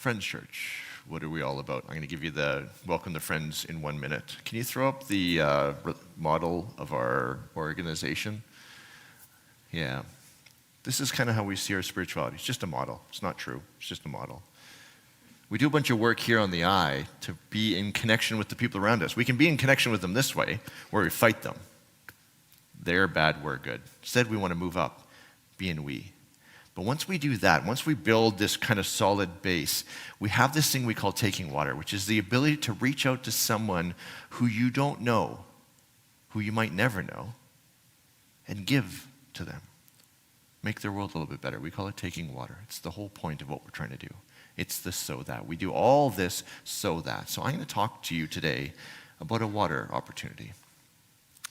Friends Church, what are we all about? I'm going to give you the welcome to Friends in 1 minute. Can you throw up the model of our organization? Yeah. This is kind of how we see our spirituality. It's just a model. It's not true. It's just a model. We do a bunch of work here on the eye to be in connection with the people around us. We can be in connection with them this way, where we fight them. They're bad, we're good. Instead, we want to move up, be in we. But once we do that, once we build this kind of solid base, we have this thing we call taking water, which is the ability to reach out to someone who you don't know, who you might never know, and give to them. Make their world a little bit better. We call it taking water. It's the whole point of what we're trying to do. It's the so that. We do all this so that. So I'm going to talk to you today about a water opportunity. A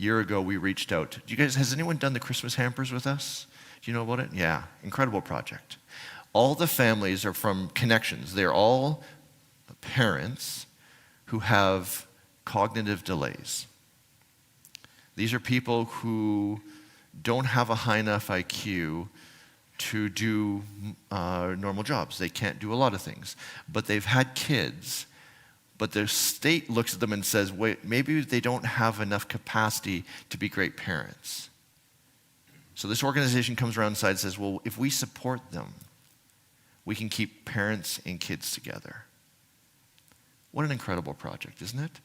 year ago, we reached out. Has anyone done the Christmas hampers with us? Do you know about it? Yeah, incredible project. All the families are from Connections. They're all parents who have cognitive delays. These are people who don't have a high enough IQ to do normal jobs. They can't do a lot of things. But they've had kids, but the state looks at them and says, wait, maybe they don't have enough capacity to be great parents. So this organization comes around and says, well, if we support them, we can keep parents and kids together. What an incredible project, isn't it?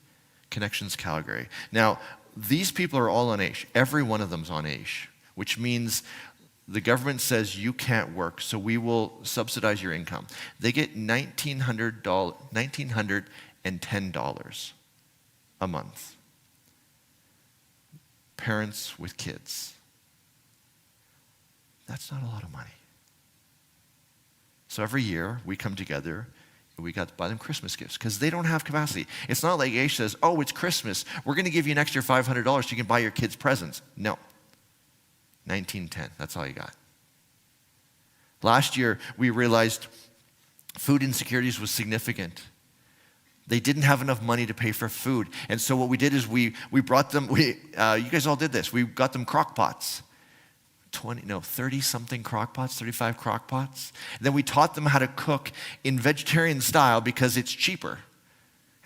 Connections Calgary. Now, these people are all on AISH. Every one of them's on AISH, which means the government says you can't work, so we will subsidize your income. They get $1,910 a month. Parents with kids. That's not a lot of money. So every year we come together and we got to buy them Christmas gifts because they don't have capacity. It's not like AISH says, oh, it's Christmas. We're going to give you an extra $500 so you can buy your kids presents. No. $1,910. That's all you got. Last year we realized food insecurities was significant. They didn't have enough money to pay for food. And so what we did is we brought them, you guys all did this. We got them crock pots. 30-something crock pots, 35 crock pots. And then we taught them how to cook in vegetarian style because it's cheaper.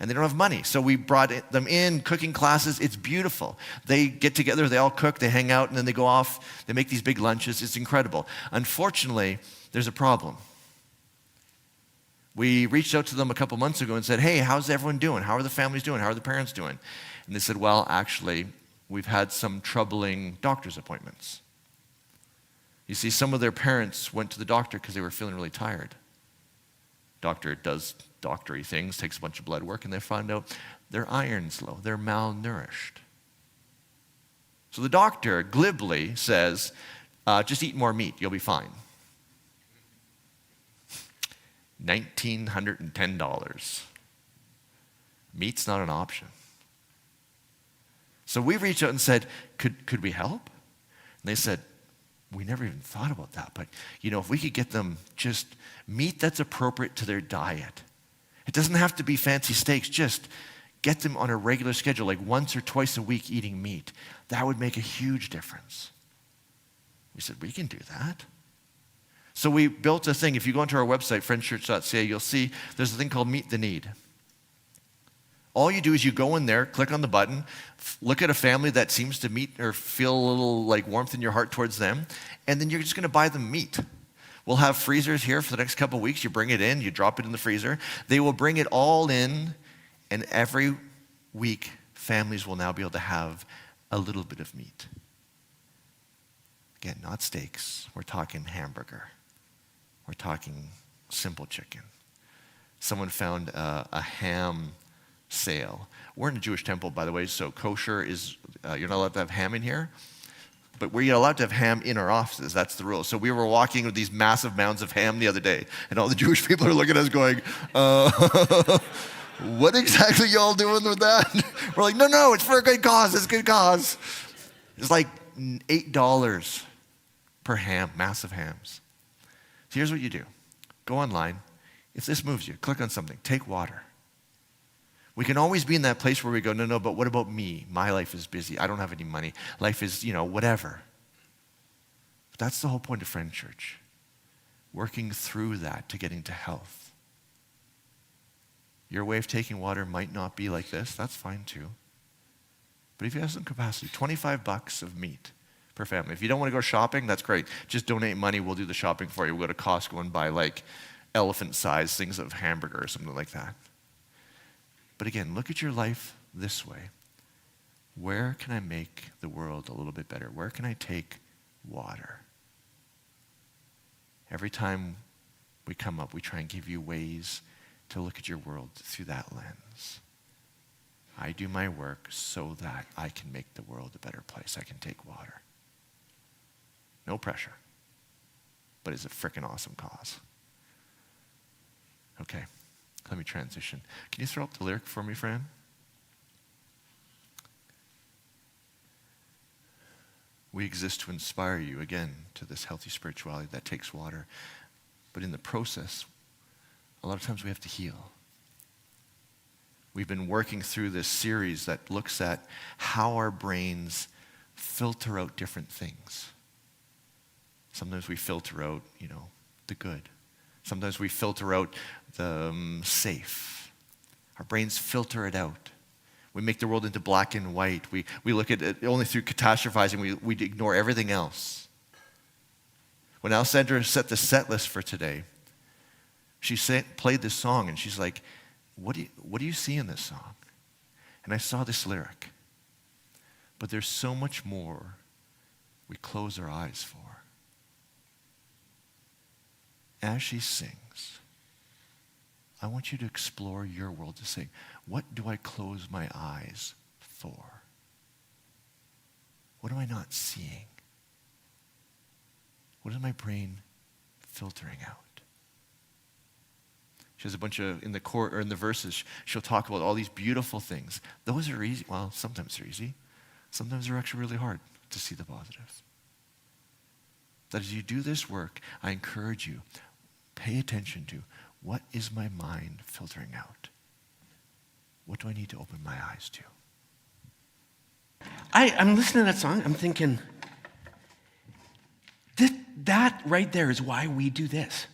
And they don't have money. So we brought them in, cooking classes. It's beautiful. They get together, they all cook, they hang out, and then they go off. They make these big lunches. It's incredible. Unfortunately, there's a problem. We reached out to them a couple months ago and said, hey, how's everyone doing? How are the families doing? How are the parents doing? And they said, well, actually, we've had some troubling doctor's appointments. You see, some of their parents went to the doctor because they were feeling really tired. Doctor does doctory things, takes a bunch of blood work, and they find out their iron's low. They're malnourished. So the doctor glibly says, just eat more meat. You'll be fine. $1,910. Meat's not an option. So we reached out and said, could we help? And they said, we never even thought about that, but if we could get them just meat that's appropriate to their diet. It doesn't have to be fancy steaks, just get them on a regular schedule, like once or twice a week eating meat. That would make a huge difference. We said, we can do that. So we built a thing. If you go onto our website, friendschurch.ca, you'll see there's a thing called Meet the Need. All you do is you go in there, click on the button, look at a family that seems to meet or feel a little like warmth in your heart towards them, and then you're just going to buy them meat. We'll have freezers here for the next couple of weeks. You bring it in, you drop it in the freezer. They will bring it all in, and every week, families will now be able to have a little bit of meat. Again, not steaks. We're talking hamburger. We're talking simple chicken. Someone found a ham sale. We're in a Jewish temple, by the way, so kosher is, you're not allowed to have ham in here, but we're allowed to have ham in our offices. That's the rule. So we were walking with these massive mounds of ham the other day, and all the Jewish people are looking at us going, what exactly y'all doing with that? We're like, no, it's for a good cause. It's a good cause. It's like $8 per ham, massive hams. So here's what you do. Go online. If this moves you, click on something. Take water. We can always be in that place where we go, no, but what about me? My life is busy. I don't have any money. Life is, whatever. But that's the whole point of Friend Church. working through that to getting to health. Your way of taking water might not be like this. That's fine too. But if you have some capacity, $25 of meat per family. If you don't want to go shopping, that's great. Just donate money. We'll do the shopping for you. We'll go to Costco and buy like elephant-sized things of hamburger or something like that. But again, look at your life this way. Where can I make the world a little bit better? Where can I take water? Every time we come up, we try and give you ways to look at your world through that lens. I do my work so that I can make the world a better place. I can take water. No pressure. But it's a freaking awesome cause. Okay, let me transition. Can you throw up the lyric for me, Fran? We exist to inspire you, again, to this healthy spirituality that takes water. But in the process, a lot of times we have to heal. We've been working through this series that looks at how our brains filter out different things. Sometimes we filter out, the good. Sometimes we filter out the safe. Our brains filter it out. We make the world into black and white. We look at it only through catastrophizing. We ignore everything else. When Alessandra set the set list for today, she played this song, and she's like, what do you see in this song? And I saw this lyric. But there's so much more we close our eyes for. As she sings, I want you to explore your world to say, what do I close my eyes for? What am I not seeing? What is my brain filtering out? She has a bunch of, in the verses, she'll talk about all these beautiful things. Those are easy. Well, sometimes they're easy. Sometimes they're actually really hard to see the positives. That as you do this work, I encourage you, pay attention to, what is my mind filtering out? What do I need to open my eyes to? I'm listening to that song. I'm thinking, that right there is why we do this.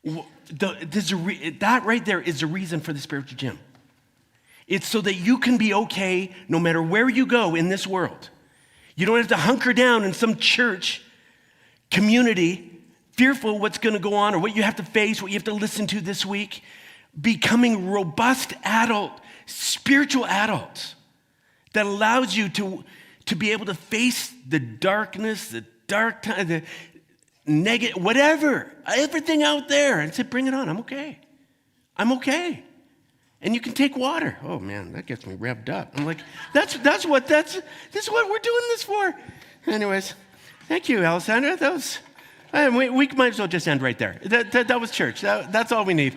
That right there is the reason for the spiritual gym. It's so that you can be okay no matter where you go in this world. You don't have to hunker down in some church community fearful what's going to go on or what you have to face, what you have to listen to this week. Becoming robust adult, spiritual adults that allows you to be able to face the darkness, the dark time, the negative, whatever, everything out there, and say, bring it on, I'm okay. I'm okay. And you can take water. Oh man, that gets me revved up. I'm like, this is what we're doing this for. Anyways, thank you, Alessandra. That was, we might as well just end right there. That was church. That's all we need.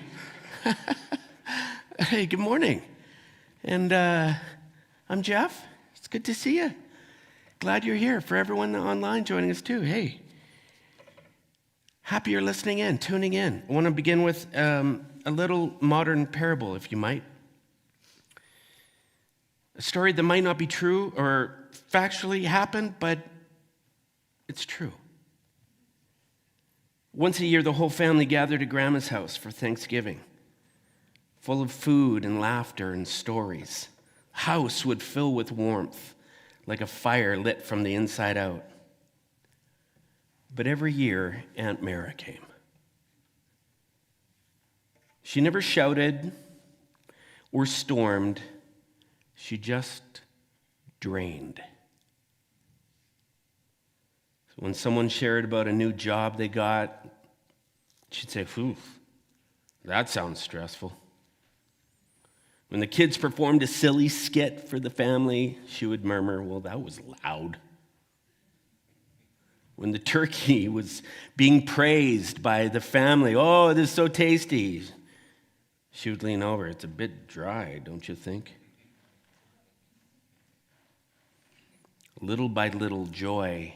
Hey, good morning. And I'm Jeff. It's good to see you. Glad you're here. For everyone online joining us too, hey. Happy you're listening in, tuning in. I want to begin with a little modern parable, if you might. A story that might not be true or factually happened, but it's true. Once a year, the whole family gathered at Grandma's house for Thanksgiving, full of food and laughter and stories. The house would fill with warmth, like a fire lit from the inside out. But every year, Aunt Mara came. She never shouted or stormed. She just drained. So when someone shared about a new job they got, she'd say, "Phew, that sounds stressful." When the kids performed a silly skit for the family, she would murmur, "Well, that was loud." When the turkey was being praised by the family, "Oh, this is so tasty," she would lean over, "It's a bit dry, don't you think?" Little by little, joy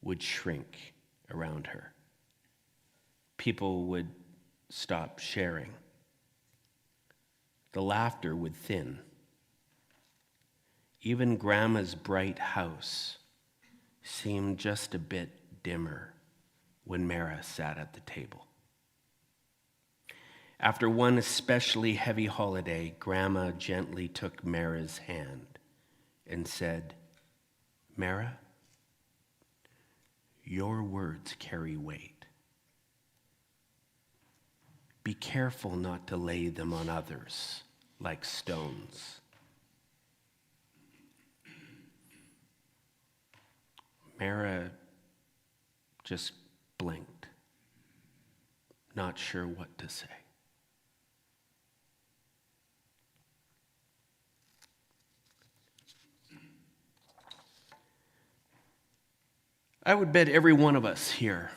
would shrink around her. People would stop sharing. The laughter would thin. Even Grandma's bright house seemed just a bit dimmer when Mara sat at the table. After one especially heavy holiday, Grandma gently took Mara's hand and said, "Mara, your words carry weight. Be careful not to lay them on others like stones." Mara just blinked, not sure what to say. I would bet every one of us here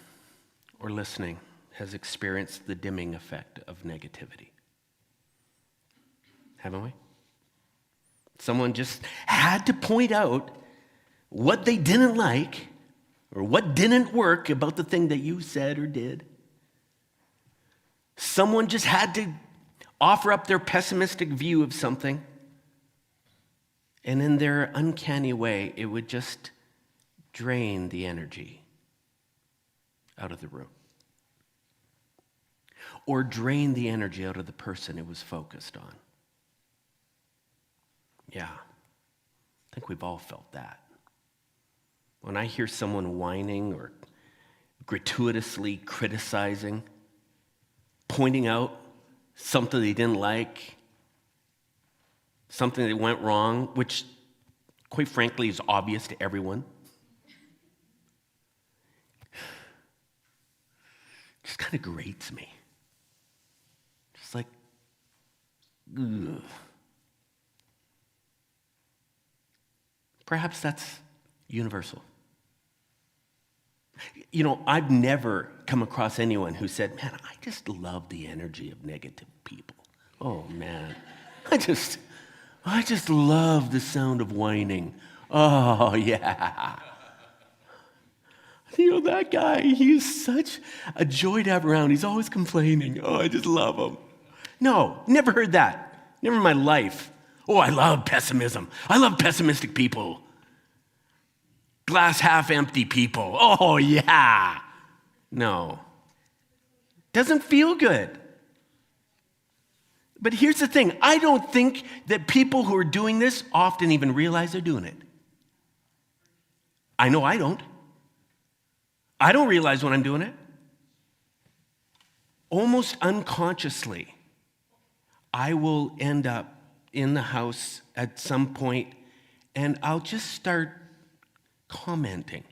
or listening has experienced the dimming effect of negativity. Haven't we? Someone just had to point out what they didn't like or what didn't work about the thing that you said or did. Someone just had to offer up their pessimistic view of something. And in their uncanny way, it would just drain the energy out of the room. Or drain the energy out of the person it was focused on. Yeah, I think we've all felt that. When I hear someone whining or gratuitously criticizing, pointing out something they didn't like, something that went wrong, which quite frankly is obvious to everyone, just kind of grates me. Just like, ugh. Perhaps that's universal. You know, I've never come across anyone who said, "Man, I just love the energy of negative people. Oh, man, I just love the sound of whining. Oh, yeah. You know, that guy, he's such a joy to have around. He's always complaining. Oh, I just love him." No, never heard that. Never in my life. Oh, I love pessimism. I love pessimistic people. Glass half empty people. Oh, yeah. No. Doesn't feel good. But here's the thing. I don't think that people who are doing this often even realize they're doing it. I know I don't. I don't realize when I'm doing it. Almost unconsciously, I will end up in the house at some point and I'll just start commenting.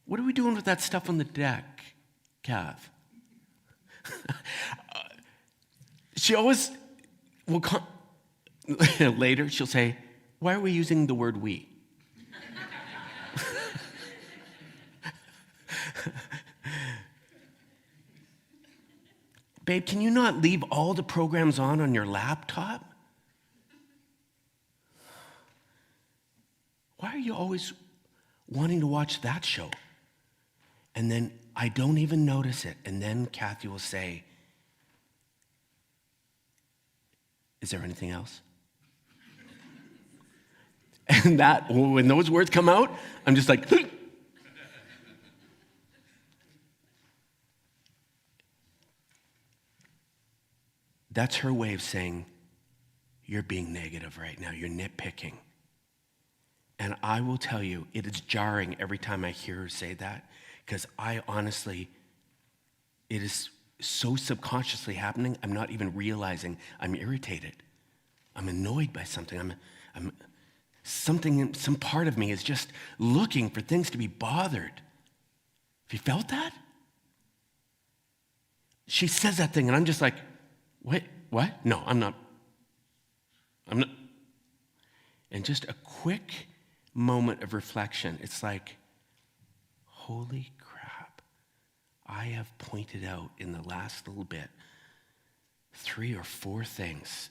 What are we doing with that stuff on the deck, Kath? She always will later she'll say, "Why are we using the word we?" Babe, can you not leave all the programs on your laptop? Why are you always wanting to watch that show? And then I don't even notice it. And then Kathy will say, "Is there anything else?" And that, when those words come out, I'm just like, that's her way of saying, "You're being negative right now. You're nitpicking." And I will tell you, it is jarring every time I hear her say that, because I honestly, it is so subconsciously happening, I'm not even realizing I'm irritated. I'm annoyed by something. Some part of me is just looking for things to be bothered. Have you felt that? She says that thing, and I'm just like, "Wait, what? No, I'm not. And just a quick moment of reflection, it's like, holy crap, I have pointed out in the last little bit 3 or 4 things.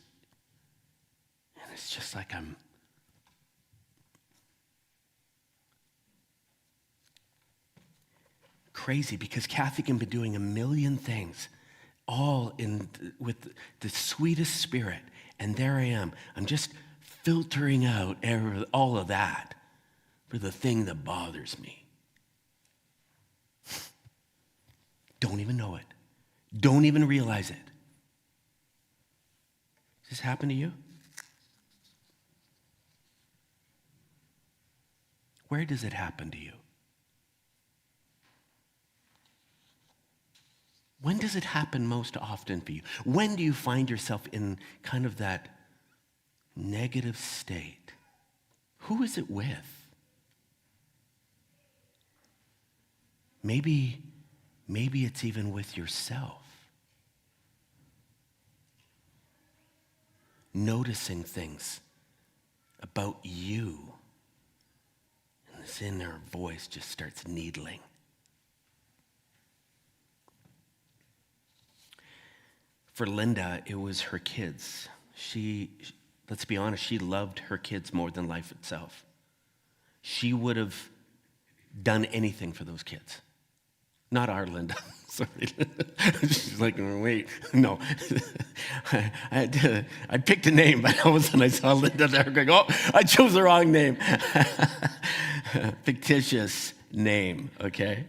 And it's just like I'm crazy, because Kathy can be doing a million things, all with the sweetest spirit. And there I am. I'm just filtering out all of that for the thing that bothers me. Don't even know it. Don't even realize it. Does this happen to you? Where does it happen to you? When does it happen most often for you? When do you find yourself in kind of that negative state? Who is it with? Maybe it's even with yourself. Noticing things about you. And this inner voice just starts needling. For Linda, it was her kids. Let's be honest, she loved her kids more than life itself. She would have done anything for those kids. Not our Linda. Sorry. She's like, wait, no. I picked a name, but all of a sudden I saw Linda there going, oh, I chose the wrong name. Fictitious name, okay?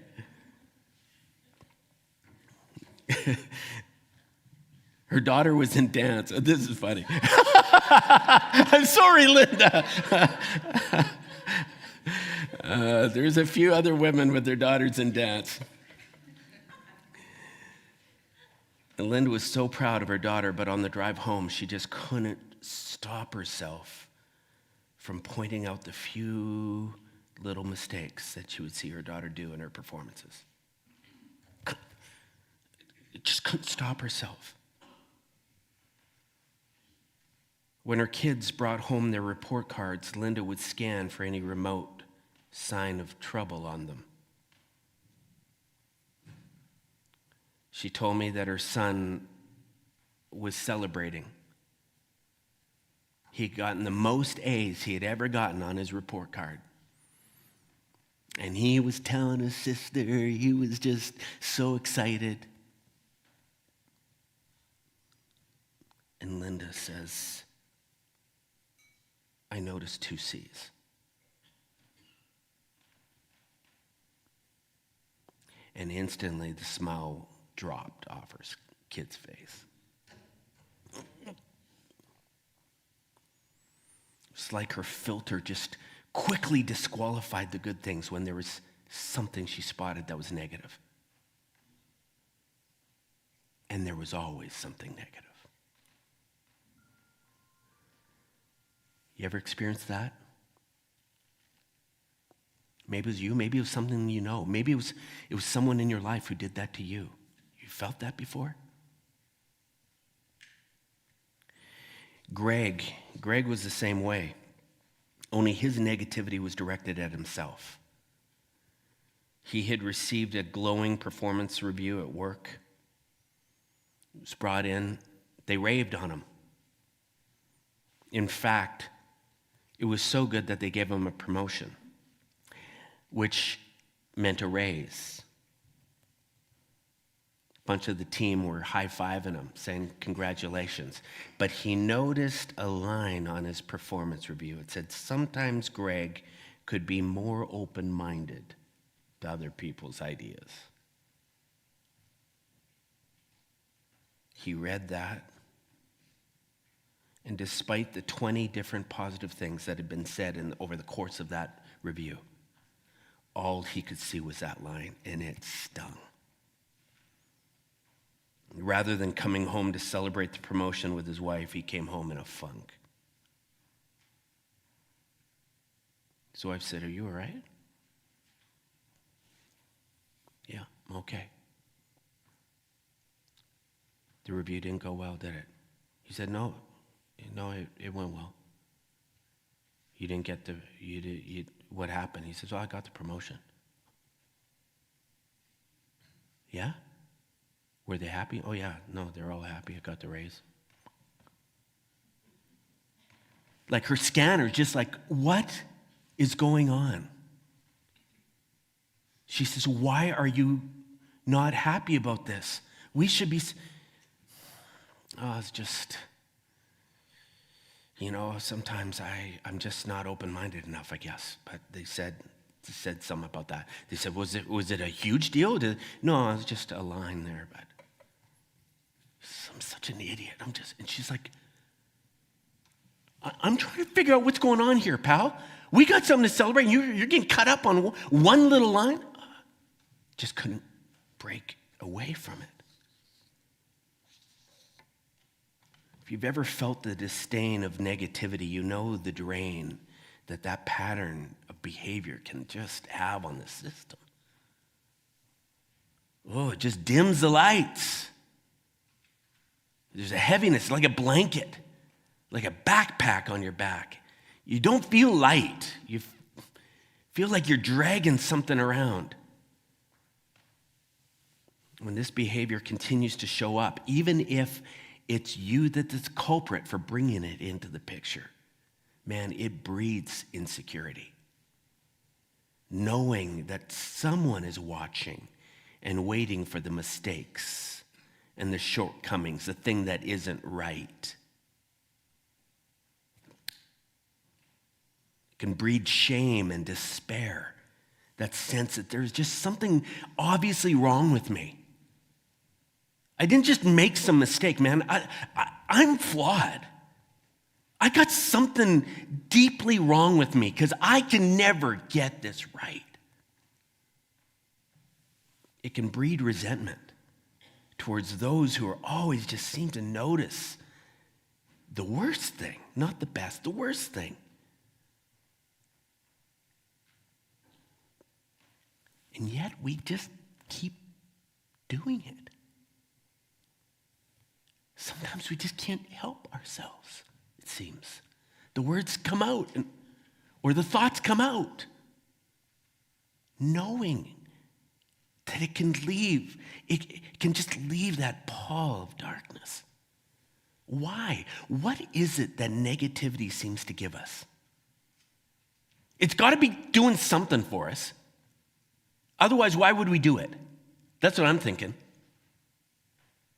Her daughter was in dance. This is funny. I'm sorry, Linda. There's a few other women with their daughters in dance. And Linda was so proud of her daughter, but on the drive home, she just couldn't stop herself from pointing out the few little mistakes that she would see her daughter do in her performances. Just couldn't stop herself. When her kids brought home their report cards, Linda would scan for any remote sign of trouble on them. She told me that her son was celebrating. He'd gotten the most A's he had ever gotten on his report card. And he was telling his sister, he was just so excited. And Linda says, I noticed 2 C's. And instantly the smile dropped off her kid's face. It's like her filter just quickly disqualified the good things when there was something she spotted that was negative. And there was always something negative. You ever experienced that? Maybe it was you, maybe it was something you know. Maybe it was someone in your life who did that to you. You felt that before? Greg was the same way. Only his negativity was directed at himself. He had received a glowing performance review at work. He was brought in. They raved on him. In fact, it was so good that they gave him a promotion, which meant a raise. A bunch of the team were high-fiving him, saying congratulations. But he noticed a line on his performance review. It said, sometimes Greg could be more open-minded to other people's ideas. He read that. And despite the 20 different positive things that had been said over the course of that review, all he could see was that line, and it stung. Rather than coming home to celebrate the promotion with his wife, he came home in a funk. His wife said, are you all right? Yeah, I'm okay. The review didn't go well, did it? He said, no, it went well. You didn't get what happened? He says, I got the promotion. Yeah? Were they happy? Oh yeah, no, they're all happy. I got the raise. Like her scanner, just like, what is going on? She says, why are you not happy about this? We should be, it's just, sometimes I'm just not open-minded enough, I guess. But they said, said something about that. They said, was it a huge deal? No, it was just a line there, but I'm such an idiot. And she's like, I'm trying to figure out what's going on here, pal. We got something to celebrate, and you're getting cut up on one little line. Just couldn't break away from it. If you've ever felt the disdain of negativity, you know the drain that pattern of behavior can just have on the system. Oh, it just dims the lights. There's a heaviness, like a blanket, like a backpack on your back. You don't feel light. You feel like you're dragging something around. When this behavior continues to show up, even if it's you that's the culprit for bringing it into the picture, man, it breeds insecurity. Knowing that someone is watching and waiting for the mistakes and the shortcomings, the thing that isn't right. It can breed shame and despair. That sense that there's just something obviously wrong with me. I didn't just make some mistake, man. I'm flawed. I got something deeply wrong with me because I can never get this right. It can breed resentment towards those who are always just seem to notice the worst thing, not the best, the worst thing. And yet we just keep doing it. Sometimes we just can't help ourselves, it seems. The words come out, or the thoughts come out, knowing that it can just leave that pall of darkness. Why? What is it that negativity seems to give us? It's got to be doing something for us. Otherwise, why would we do it? That's what I'm thinking.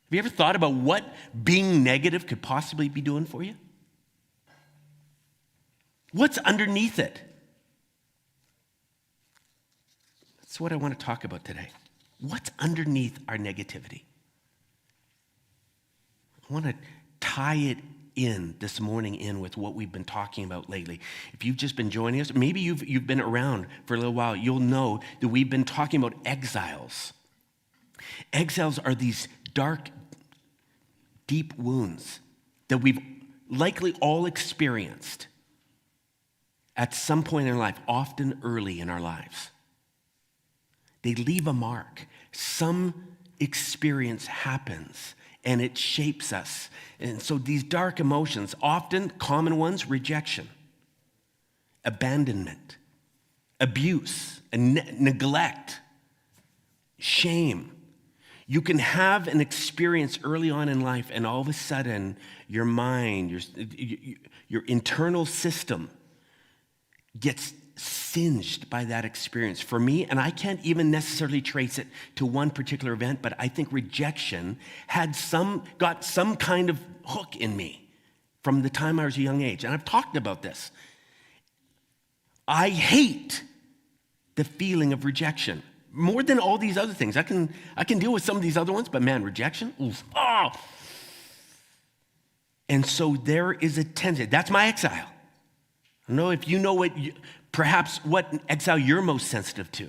Have you ever thought about what being negative could possibly be doing for you? What's underneath it? That's what I want to talk about today. What's underneath our negativity? I want to tie it in this morning in with what we've been talking about lately. If you've just been joining us, maybe you've been around for a little while, you'll know that we've been talking about exiles. Exiles are these dark, deep wounds that we've likely all experienced at some point in life, often early in our lives. They leave a mark. Some experience happens and it shapes us. And so these dark emotions, often common ones, rejection, abandonment, abuse, and neglect, shame. You can have an experience early on in life, and all of a sudden, your mind, your internal system gets singed by that experience. For me, and I can't even necessarily trace it to one particular event, but I think rejection got some kind of hook in me from the time I was a young age. And I've talked about this. I hate the feeling of rejection. More than all these other things. I can deal with some of these other ones, but man, rejection, oof, oh. And so there is a tendency. That's my exile. I don't know if you know perhaps what exile you're most sensitive to.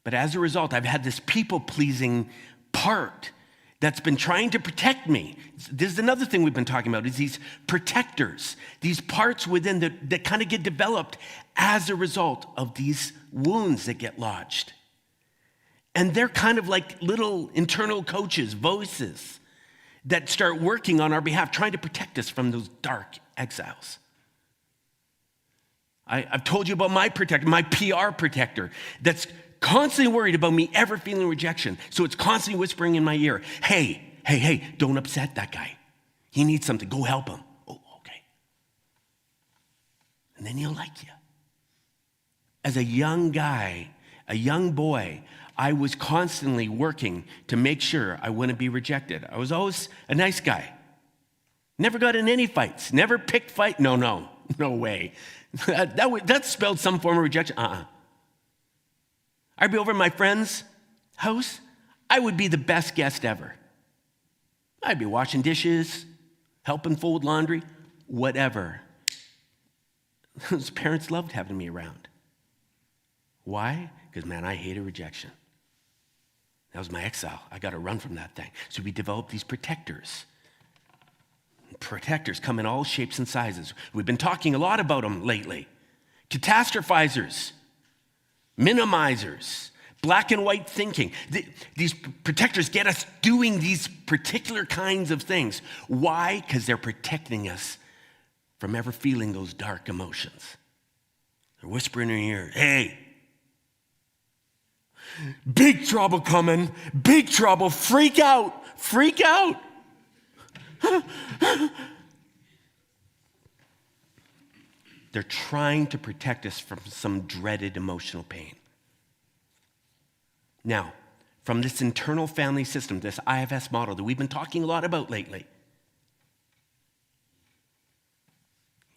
But as a result, I've had this people-pleasing part that's been trying to protect me. This is another thing we've been talking about, is these protectors, these parts within that kind of get developed as a result of these wounds that get lodged. And they're kind of like little internal coaches, voices, that start working on our behalf, trying to protect us from those dark exiles. I've told you about my protector, my PR protector, that's constantly worried about me ever feeling rejection. So it's constantly whispering in my ear, hey, don't upset that guy. He needs something. Go help him. Oh, okay. And then he'll like you. As a young guy, a young boy, I was constantly working to make sure I wouldn't be rejected. I was always a nice guy. Never got in any fights. Never picked fight. No way. that spelled some form of rejection. I'd be over at my friend's house. I would be the best guest ever. I'd be washing dishes, helping fold laundry, whatever. Those parents loved having me around. Why? Because, man, I hated rejection. That was my exile. I got to run from that thing. So we developed these protectors. Protectors come in all shapes and sizes. We've been talking a lot about them lately. Catastrophizers, minimizers, black and white thinking. These protectors get us doing these particular kinds of things. Why? Because they're protecting us from ever feeling those dark emotions. They're whispering in your ear, hey, big trouble coming, big trouble, freak out, freak out. They're trying to protect us from some dreaded emotional pain. Now, from this internal family system, this IFS model that we've been talking a lot about lately,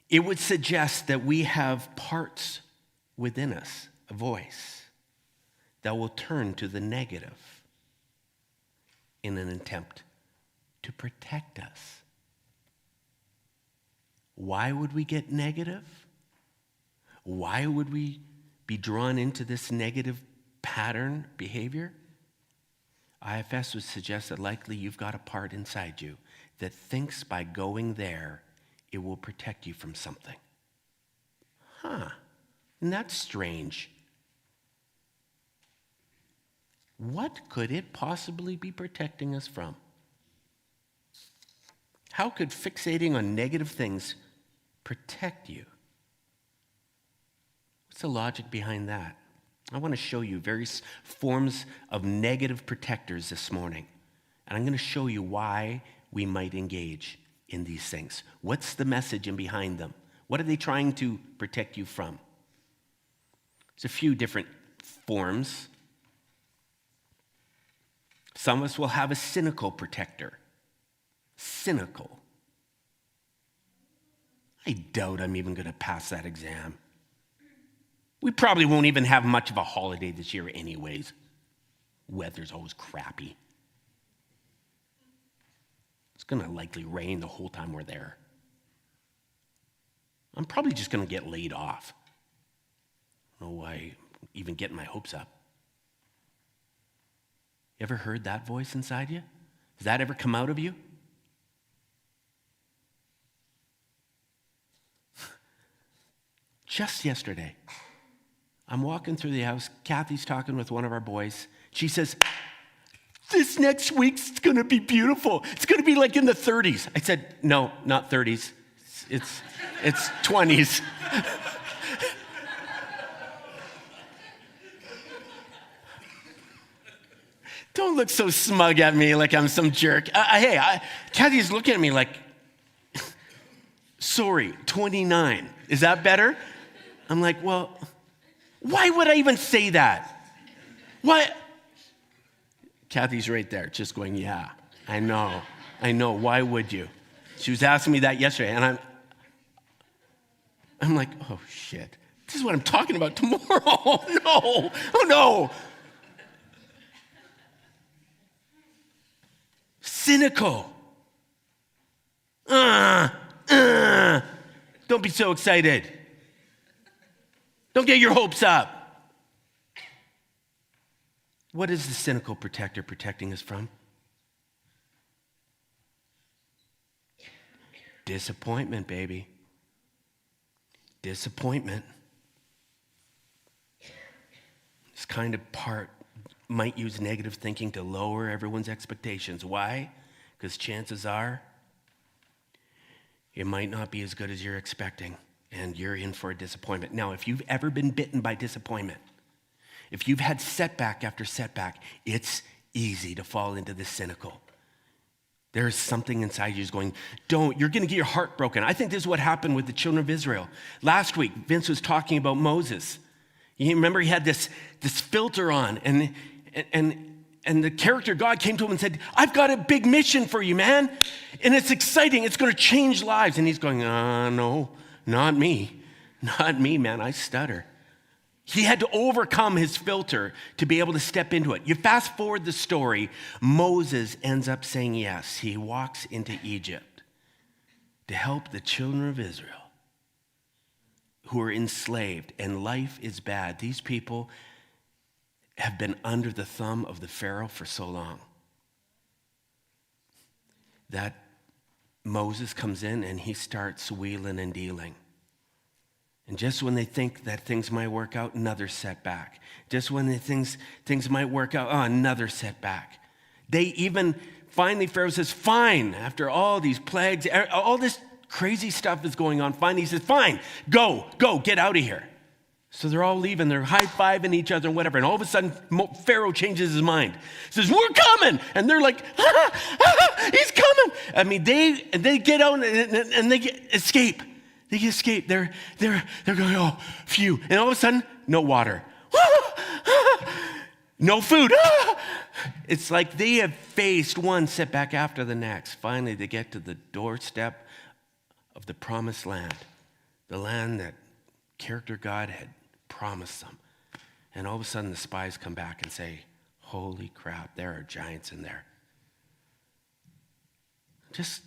it would suggest that we have parts within us, a voice, that will turn to the negative in an attempt to protect us. Why would we get negative? Why would we be drawn into this negative pattern behavior? IFS would suggest that likely you've got a part inside you that thinks by going there, it will protect you from something. Isn't that strange? What could it possibly be protecting us from? How could fixating on negative things protect you? What's the logic behind that? I want to show you various forms of negative protectors this morning. And I'm going to show you why we might engage in these things. What's the message in behind them? What are they trying to protect you from? There's a few different forms. Some of us will have a cynical protector. Cynical. I doubt I'm even going to pass that exam. We probably won't even have much of a holiday this year anyways. Weather's always crappy. It's going to likely rain the whole time we're there. I'm probably just going to get laid off. I don't know why I'm even getting my hopes up. You ever heard that voice inside you? Does that ever come out of you? Just yesterday, I'm walking through the house. Kathy's talking with one of our boys. She says, this next week's going to be beautiful. It's going to be like in the 30s. I said, no, not 30s. It's 20s. Don't look so smug at me like I'm some jerk. Kathy's looking at me like, sorry, 29. Is that better? I'm like, well, why would I even say that? What? Kathy's right there, just going, yeah, I know. Why would you? She was asking me that yesterday, and I'm like, oh, shit. This is what I'm talking about tomorrow. Oh, no. Cynical. Don't be so excited. Don't get your hopes up. What is the cynical protector protecting us from? Disappointment, baby. Disappointment. This kind of part might use negative thinking to lower everyone's expectations. Why? Because chances are it might not be as good as you're expecting, and you're in for a disappointment. Now, if you've ever been bitten by disappointment, if you've had setback after setback, it's easy to fall into this cynical. There's something inside you who's going, you're going to get your heart broken. I think this is what happened with the children of Israel. Last week, Vince was talking about Moses. You remember he had this filter on, and the character God came to him and said, I've got a big mission for you, man. And it's exciting. It's going to change lives. And he's going, no, not me. Not me, man. I stutter. He had to overcome his filter to be able to step into it. You fast forward the story, Moses ends up saying yes. He walks into Egypt to help the children of Israel who are enslaved, and life is bad. These people have been under the thumb of the Pharaoh for so long that Moses comes in and he starts wheeling and dealing. And just when they think that things might work out, another setback. Just when they things might work out, another setback. They even, finally, Pharaoh says, fine, after all these plagues, all this crazy stuff is going on, finally he says, fine, go, get out of here. So they're all leaving, they're high-fiving each other and whatever, and all of a sudden, Pharaoh changes his mind. Says, we're coming! And they're like, he's coming! I mean, they get out and they escape. They escape. They're going, oh, phew. And all of a sudden, no water. No food. It's like they have faced one setback after the next. Finally, they get to the doorstep of the promised land, the land that character God had promised them. And all of a sudden, the spies come back and say, holy crap, there are giants in there. Just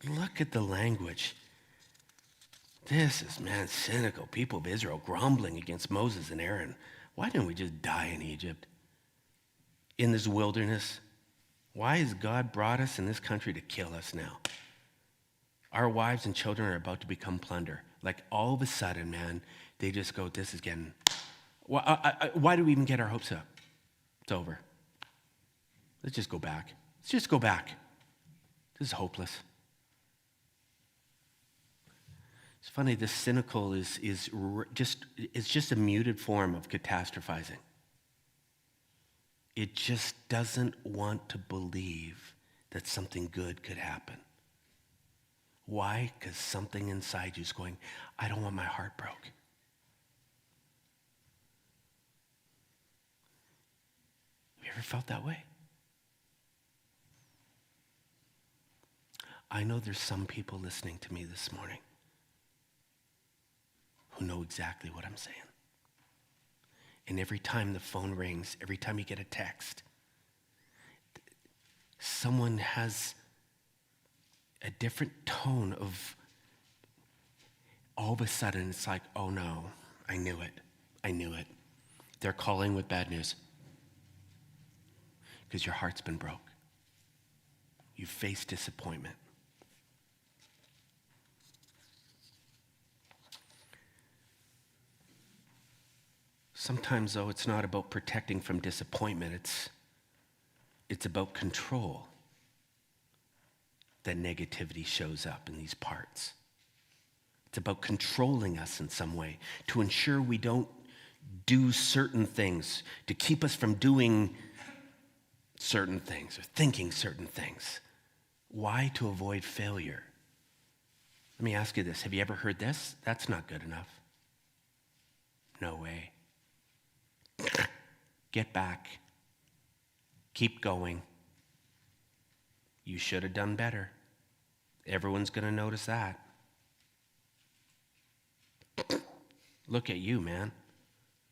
look at the language. This is, man, cynical. People of Israel grumbling against Moses and Aaron. Why didn't we just die in Egypt? In this wilderness? Why has God brought us in this country to kill us now? Our wives and children are about to become plunder. Like all of a sudden, man, they just go, this is getting... Why do we even get our hopes up? It's over. Let's just go back. Let's just go back. This is hopeless. It's funny, this cynical is just a muted form of catastrophizing. It just doesn't want to believe that something good could happen. Why? Because something inside you is going, I don't want my heart broke. Have you ever felt that way? I know there's some people listening to me this morning who know exactly what I'm saying. And every time the phone rings, every time you get a text, someone has a different tone of, all of a sudden it's like, oh no, I knew it. They're calling with bad news. Because your heart's been broke. You face disappointment. Sometimes, though, it's not about protecting from disappointment. It's about control. That negativity shows up in these parts. It's about controlling us in some way to ensure we don't do certain things, to keep us from doing certain things or thinking certain things. Why? To avoid failure. Let me ask you this. Have you ever heard this? That's not good enough. No way. Get back. Keep going. You should have done better. Everyone's going to notice that. Look at you, man.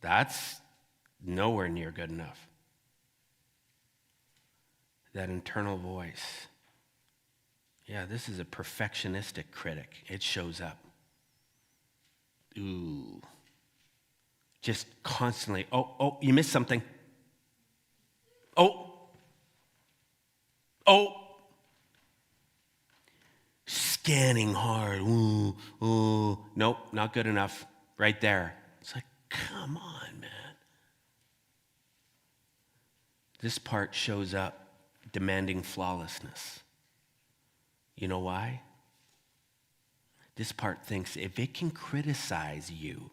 That's nowhere near good enough. That internal voice. Yeah, this is a perfectionistic critic. It shows up. Ooh. Just constantly, oh, you missed something. Oh. Scanning hard. Ooh. Nope, not good enough. Right there. It's like, come on, man. This part shows up demanding flawlessness. You know why? This part thinks if it can criticize you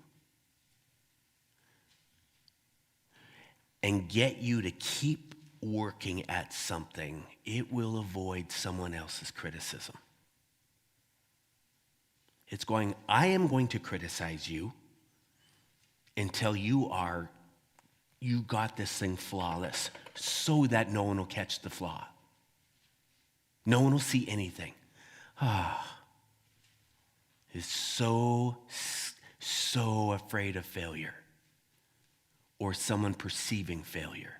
and get you to keep working at something, it will avoid someone else's criticism. It's going, I am going to criticize you until you got this thing flawless so that no one will catch the flaw. No one will see anything. It's so So afraid of failure or someone perceiving failure.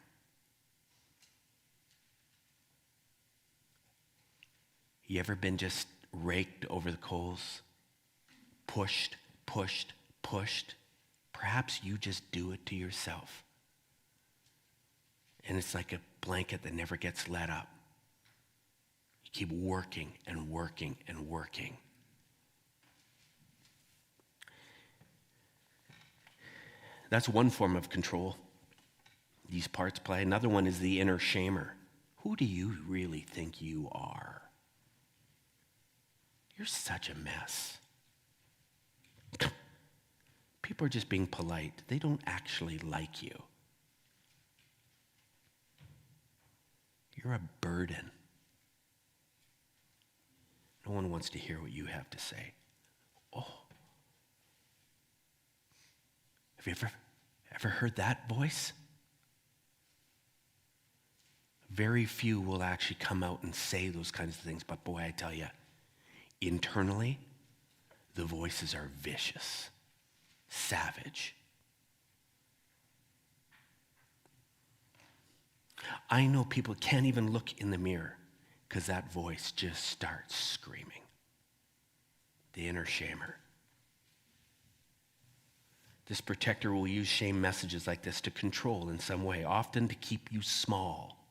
You ever been just raked over the coals? Pushed, pushed, pushed? Perhaps you just do it to yourself. And it's like a blanket that never gets let up. You keep working and working and working. That's one form of control these parts play. Another one is the inner shamer. Who do you really think you are? You're such a mess. People are just being polite. They don't actually like you. You're a burden. No one wants to hear what you have to say. Oh. Have you ever heard that voice? Very few will actually come out and say those kinds of things, but boy, I tell you, internally, the voices are vicious, savage. I know people can't even look in the mirror because that voice just starts screaming. The inner shamer. This protector will use shame messages like this to control in some way, often to keep you small,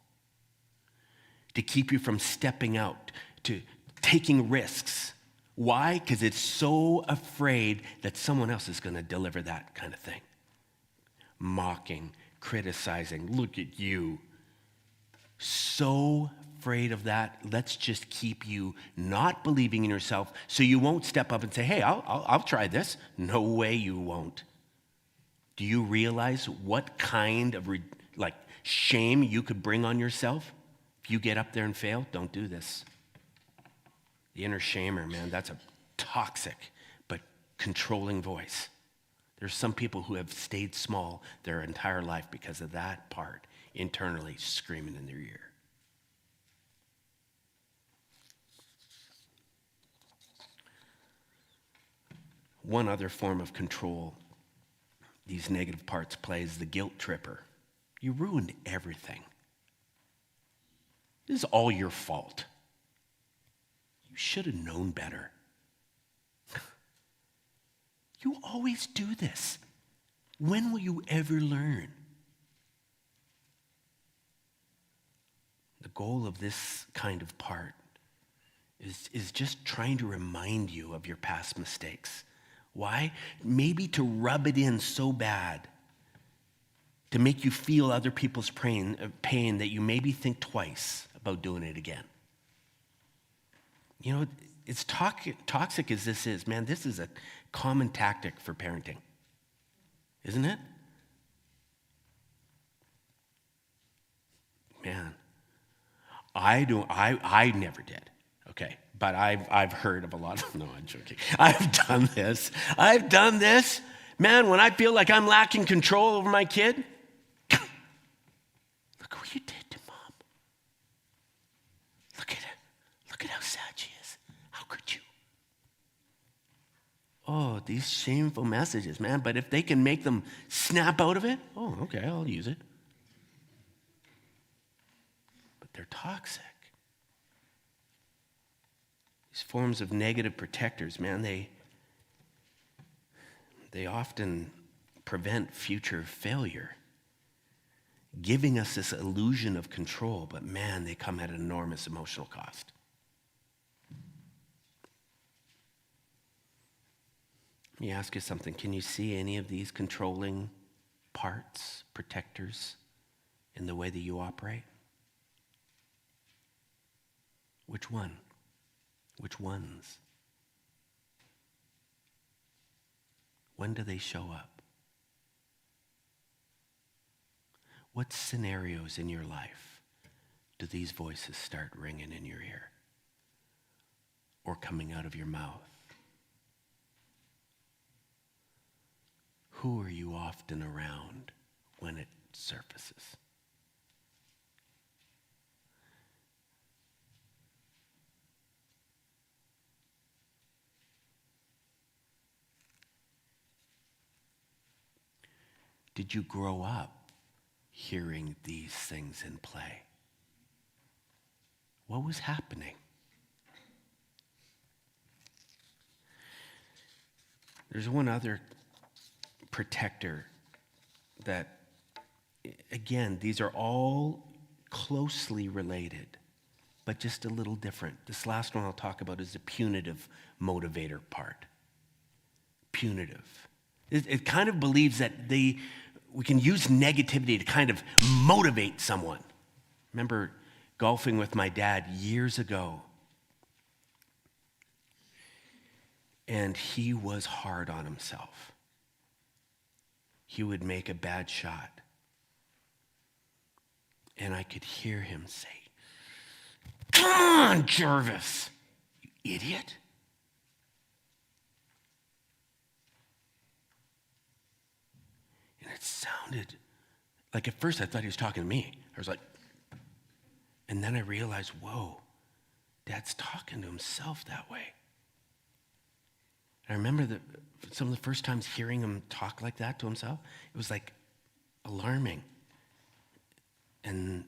to keep you from stepping out, to taking risks. Why? Because it's so afraid that someone else is going to deliver that kind of thing. Mocking, criticizing, look at you. So afraid of that. Let's just keep you not believing in yourself so you won't step up and say, hey, I'll try this. No way you won't. Do you realize what kind of shame you could bring on yourself if you get up there and fail? Don't do this. The inner shamer, man, that's a toxic but controlling voice. There's some people who have stayed small their entire life because of that part internally screaming in their ear. One other form of control these negative parts play is the guilt tripper. You ruined everything. This is all your fault. You should have known better. You always do this. When will you ever learn? The goal of this kind of part is just trying to remind you of your past mistakes. Why? Maybe to rub it in so bad, to make you feel other people's pain that you maybe think twice about doing it again. You know, it's toxic as this is, man, this is a common tactic for parenting, isn't it? Man, I never did, okay? But I've heard of a lot of, no, I'm joking. I've done this. Man, when I feel like I'm lacking control over my kid, look what you did to mom. Look at her. Look at how sad she is. How could you? Oh, these shameful messages, man. But if they can make them snap out of it, oh, okay, I'll use it. But they're toxic. These forms of negative protectors, man, they often prevent future failure, giving us this illusion of control, but man, they come at an enormous emotional cost. Let me ask you something. Can you see any of these controlling parts, protectors, in the way that you operate? Which one? Which ones? When do they show up? What scenarios in your life do these voices start ringing in your ear or coming out of your mouth? Who are you often around when it surfaces? did you grow up hearing these things in play? What was happening? There's one other protector that, again, these are all closely related, but just a little different. This last one I'll talk about is the punitive motivator part. Punitive. It kind of believes that we can use negativity to kind of motivate someone. Remember golfing with my dad years ago, and he was hard on himself. He would make a bad shot, and I could hear him say, "Come on, Jarvis, you idiot." And it sounded like, at first I thought he was talking to me. I was like, and then I realized, whoa, Dad's talking to himself that way. I remember some of the first times hearing him talk like that to himself, it was like alarming. And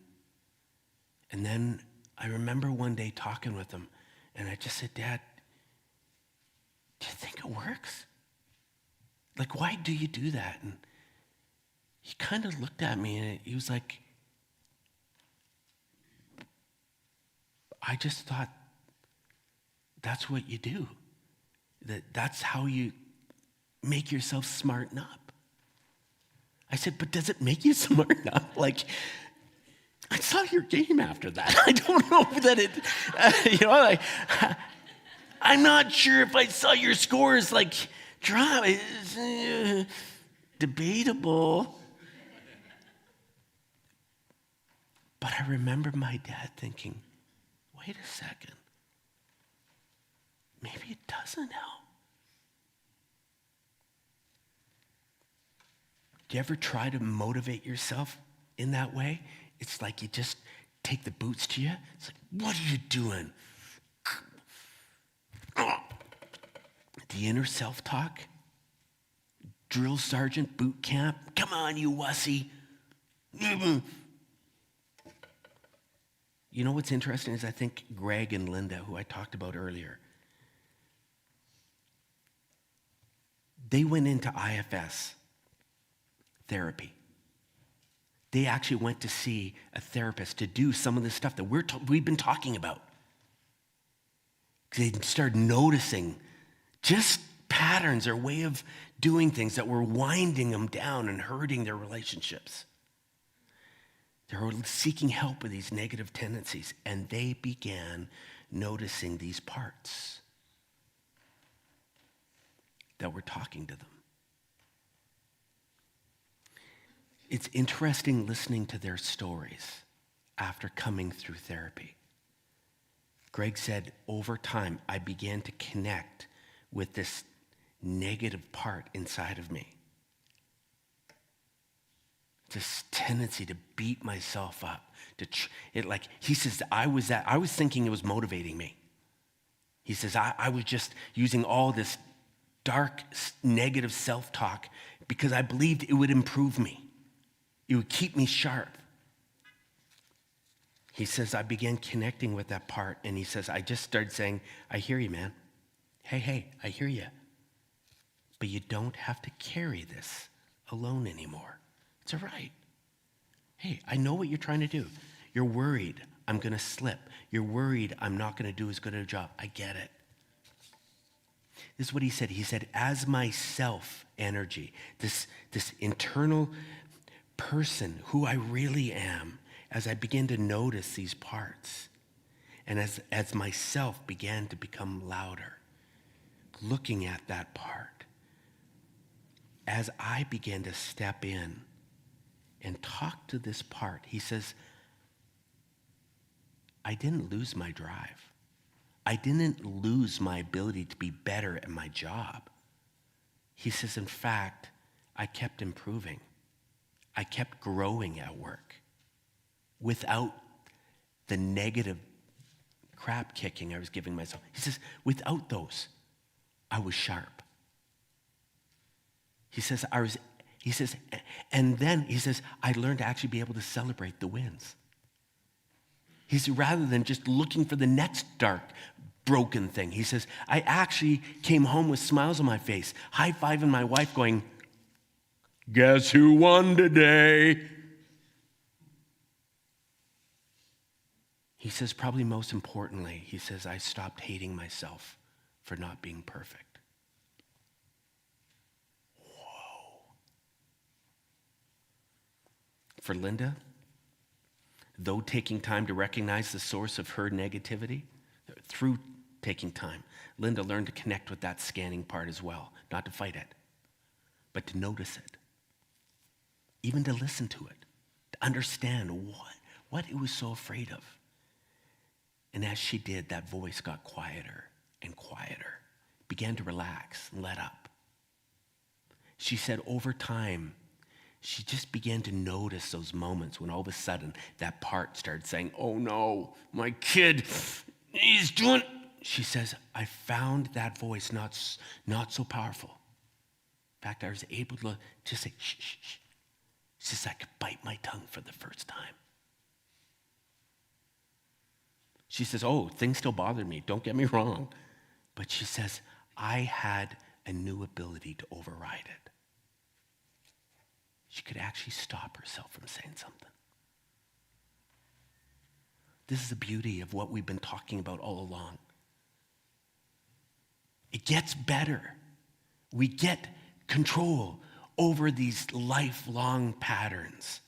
then I remember one day talking with him, and I just said, "Dad, do you think it works? Like, why do you do that?" And he kind of looked at me, and he was like, "I just thought that's what you do. That's how you make yourself smarten up." I said, "But does it make you smarten up? Like, I saw your game after that. I don't know that it, I'm not sure if I saw your scores like drop. It's debatable." But I remember my dad thinking, wait a second, maybe it doesn't help. Do you ever try to motivate yourself in that way? It's like you just take the boots to you. It's like, what are you doing? The inner self-talk, drill sergeant, boot camp. Come on, you wussy. You know what's interesting is I think Greg and Linda, who I talked about earlier, they went into IFS therapy. They actually went to see a therapist to do some of the stuff that we've been talking about. They started noticing just patterns or way of doing things that were winding them down and hurting their relationships. They were seeking help with these negative tendencies, and they began noticing these parts that were talking to them. It's interesting listening to their stories after coming through therapy. Greg said, over time, I began to connect with this negative part inside of me. This tendency to beat myself up. He says, I was thinking it was motivating me. He says, I was just using all this dark, negative self-talk because I believed it would improve me. It would keep me sharp. He says, I began connecting with that part, and he says, I just started saying, I hear you, man. Hey, I hear you. But you don't have to carry this alone anymore. It's all right. Hey, I know what you're trying to do. You're worried I'm going to slip. You're worried I'm not going to do as good a job. I get it. This is what he said. He said, as my self energy, this internal person who I really am, as I begin to notice these parts, and as myself began to become louder, looking at that part, as I began to step in and talk to this part, he says, I didn't lose my drive. I didn't lose my ability to be better at my job. He says, in fact, I kept improving. I kept growing at work without the negative crap kicking I was giving myself. He says, without those, I was sharp. He says, I was He says, and then he says, I learned to actually be able to celebrate the wins. He said, rather than just looking for the next dark, broken thing, he says, I actually came home with smiles on my face, high-fiving my wife going, guess who won today? He says, probably most importantly, he says, I stopped hating myself for not being perfect. Whoa. For Linda, though taking time to recognize the source of her negativity, through taking time, Linda learned to connect with that scanning part as well, not to fight it, but to notice it, even to listen to it, to understand what it was so afraid of. And as she did, that voice got quieter and quieter, began to relax and let up. She said over time, she just began to notice those moments when all of a sudden that part started saying, oh no, my kid, he's doing. She says, I found that voice not so powerful. In fact, I was able to just say, shh, shh, shh. She says, I could bite my tongue for the first time. She says, oh, things still bothered me, don't get me wrong. But she says, I had a new ability to override it. She could actually stop herself from saying something. This is the beauty of what we've been talking about all along. It gets better. We get control over these lifelong patterns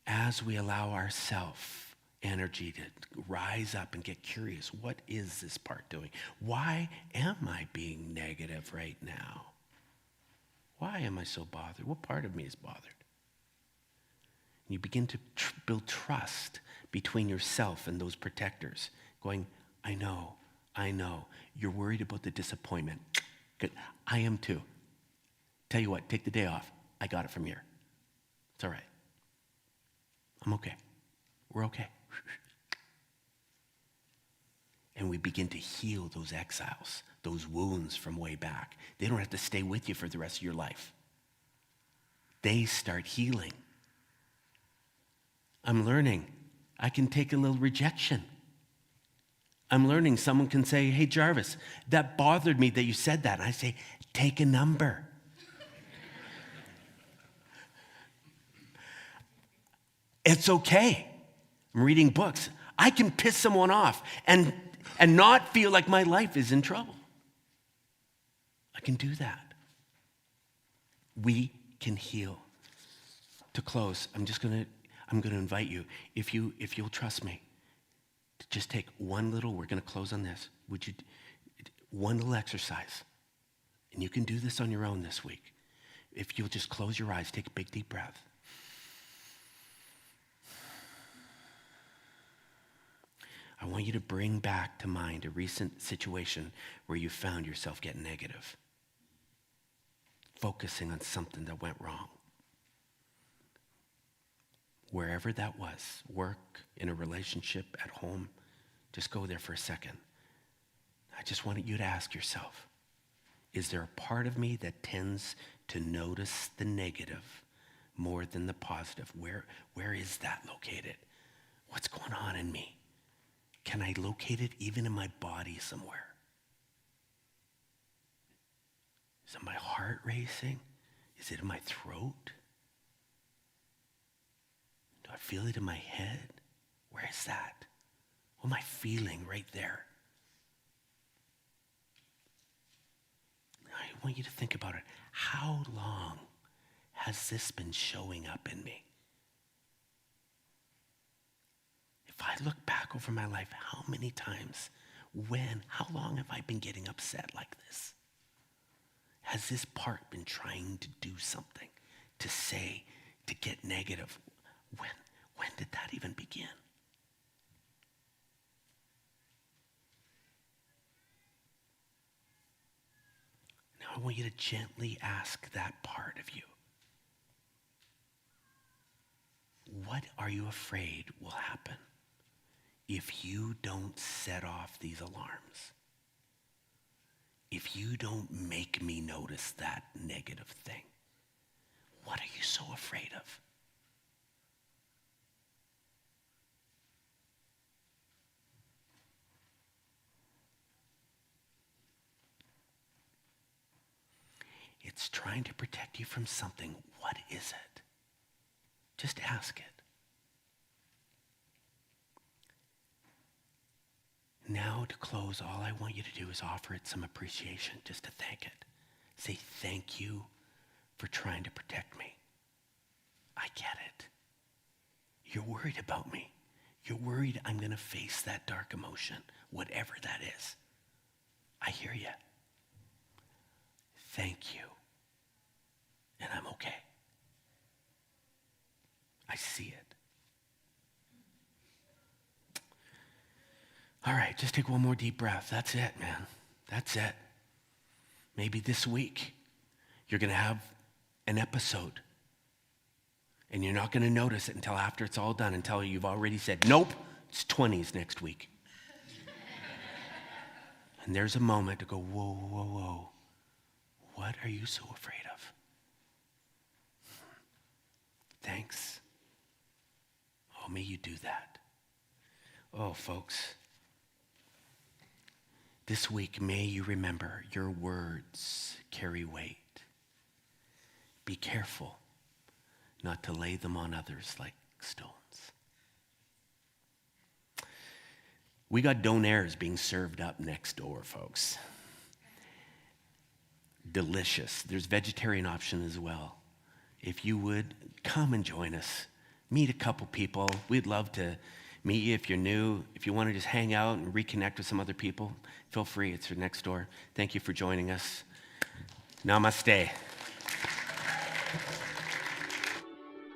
as we allow ourselves energy to rise up and get curious. What is this part doing? Why am I being negative right now? Why am I so bothered? What part of me is bothered? You begin to build trust between yourself and those protectors, going, I know. You're worried about the disappointment. Good. I am too. Tell you what, take the day off. I got it from here. It's all right. I'm okay. We're okay. And we begin to heal those exiles, those wounds from way back. They don't have to stay with you for the rest of your life. They start healing. I'm learning I can take a little rejection. I'm learning someone can say, hey, Jarvis, that bothered me that you said that. And I say, take a number. It's okay. I'm reading books. I can piss someone off and not feel like my life is in trouble. I can do that. We can heal. To close, I'm going to invite you, if you'll trust me, to just take one little, we're going to close on this. One little exercise. And you can do this on your own this week. If you'll just close your eyes, take a big deep breath. I want you to bring back to mind a recent situation where you found yourself getting negative, focusing on something that went wrong. Wherever that was, work, in a relationship, at home, just go there for a second. I just wanted you to ask yourself, is there a part of me that tends to notice the negative more than the positive? Where is that located? What's going on in me? Can I locate it even in my body somewhere? Is it my heart racing? Is it in my throat? Do I feel it in my head? Where is that? What am I feeling right there? I want you to think about it. How long has this been showing up in me? If I look back over my life, how many times, how long have I been getting upset like this? Has this part been trying to do something, to say, to get negative? When did that even begin? Now I want you to gently ask that part of you. What are you afraid will happen if you don't set off these alarms? if you don't make me notice that negative thing, what are you so afraid of? It's trying to protect you from something. What is it? Just ask it. Now, to close, all I want you to do is offer it some appreciation, just to thank it. Say, thank you for trying to protect me. I get it. You're worried about me. You're worried I'm going to face that dark emotion, whatever that is. I hear you. Thank you. And I'm okay. I see it. All right, just take one more deep breath. That's it, man. That's it. Maybe this week you're going to have an episode and you're not going to notice it until after it's all done, until you've already said, nope, it's 20s next week. And there's a moment to go, whoa, whoa, whoa. What are you so afraid of? Thanks. Oh, may you do that. Oh, folks, this week, may you remember your words carry weight. Be careful not to lay them on others like stones. We got donairs being served up next door, folks. Delicious. There's vegetarian option as well. If you would, come and join us. Meet a couple people. We'd love to meet you if you're new. If you want to just hang out and reconnect with some other people, feel free. It's next door. Thank you for joining us. Namaste.